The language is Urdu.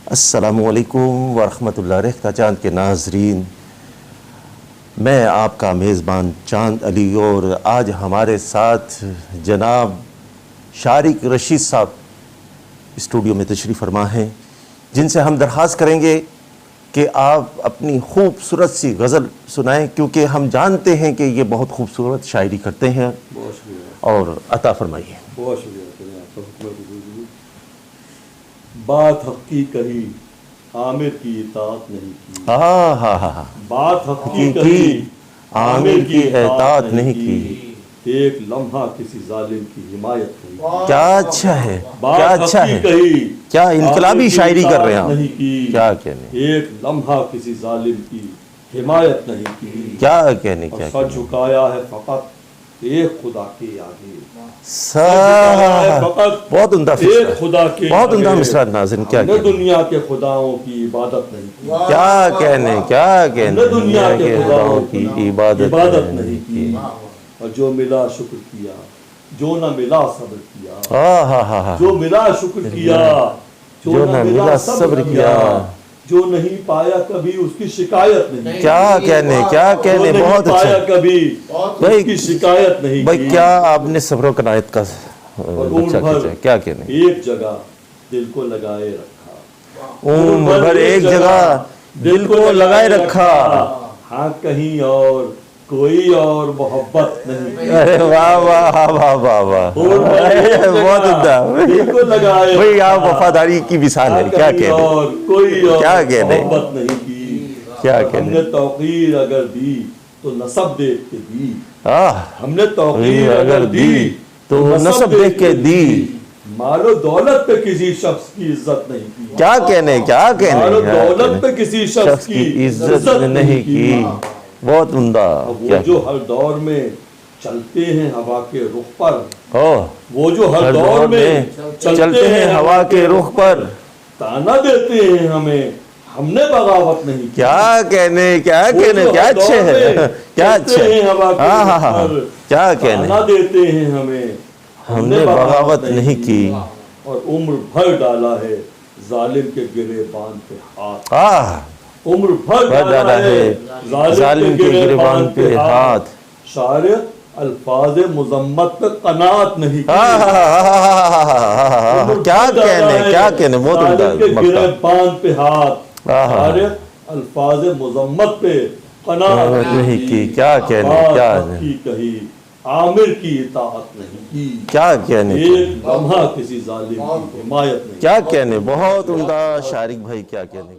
السلام علیکم ورحمۃ اللہ رختہ چاند کے ناظرین، میں آپ کا میزبان چاند علی، اور آج ہمارے ساتھ جناب شارق رشید صاحب اسٹوڈیو میں تشریف فرما ہیں، جن سے ہم درخواست کریں گے کہ آپ اپنی خوبصورت سی غزل سنائیں، کیونکہ ہم جانتے ہیں کہ یہ بہت خوبصورت شاعری کرتے ہیں۔ بہت شکریہ، اور عطا فرمائیے۔ بہت شکریہ آپ کا۔ بات حق کی کہی، عامر کی اطاعت نہیں کی۔ بات حق کی کہی، عامر کی اطاعت نہیں کی۔ ایک لمحہ کسی ظالم کی حمایت نہیں کی۔ کیا اچھا ہے، کیا بات اچھا حق کی ہے، کہی، کیا انقلابی شاعری کر رہے ہیں نہیں آپ، کی۔ کیا کہنے، ایک لمحہ کسی ظالم کی حمایت نہیں کی۔ کیا کہنے، اور کیا سر جھکایا ہے فقط ایک خدا کے آگے۔ بہت عمدہ ایک خدا کے بہت عمدہ آگے۔ مصرع ناظرین، کیا ہم نے کہنے، دنیا کے خداؤں کی عبادت نہیں کی۔ کیا کہنے، کیا کہنے، ہم نے دنیا کے خداؤں کی کی عبادت نہیں کی۔ اور جو ملا شکر کیا، جو نہ ملا صبر کیا۔ جو ملا شکر کیا، جو نہ ملا صبر کیا۔ جو نہیں پایا کبھی اس کی شکایت نہیں کی۔ کیا کہنے، کیا کہنے، بہت پایا اچھا کبھی اس کی شکایت نہیں بھائی، کی۔ کیا آپ نے صبر و قناعت کا بچہ کیا، کیا کہنے، ایک جگہ دل کو لگائے رکھا۔ عمر بھر ایک جگہ دل کو لگائے رکھا۔ ہاں کہیں اور کوئی اور محبت نہیں۔ ارے واہ واہ واہ واہ واہ، بہت عمدہ، دل کو لگائے بھائی آپ وفاداری کی مثال ہے، کیا کہیں کہنے، اور کوئی اور کیا کہنے، محبت نہیں کی۔ کیا ہم کہنے، نے توقیر اگر دی تو نسب دیکھ کے دی۔ آہ، ہم نے توقیر اگر دی تو نسب دیکھ کے دی۔ مال و دولت پہ کسی شخص کی عزت نہیں کی۔ کیا کہنے، کیا مال و کہنے، دولت پہ کسی شخص کی عزت نہیں کی۔ بہت عمدہ، وہ جو ہر دور میں چلتے ہیں ہوا کے رخ پر، اوہ، وہ جو ہر دور میں چلتے ہیں ہوا کے رخ پر، تانا دیتے ہیں ہمیں، ہم نے بغاوت نہیں کی۔ کیا کہنے، کیا کہنے، کیا اچھے ہیں، کیا اچھے ہیں، کیا کہنے، تانا دیتے ہیں ہمیں، ہم نے بغاوت نہیں کی۔ اور عمر بھر ڈالا ہے ظالم کے گریبان پہ ہاتھ۔ آہ، عمر بھر ڈالا ہے ظالم کے گریبان پہ ہاتھ۔ شاعر الفاظ مذمت پہ قناعت نہیں کی۔ کیا کہنے، کیا کہنے، بہت ظالم کے عمدہ، گریبان پہ ہاتھ۔ شاعر الفاظ مذمت پہ قناعت نہیں کی۔ کیا کہنے، کیا بات کی کہی، عامر کی اطاعت نہیں کی۔ کیا کہنے، ایک لمحہ کسی ظالم کی حمایت نہیں کی۔ کیا کہنے، بہت عمدہ شارق بھائی، کیا کہنے۔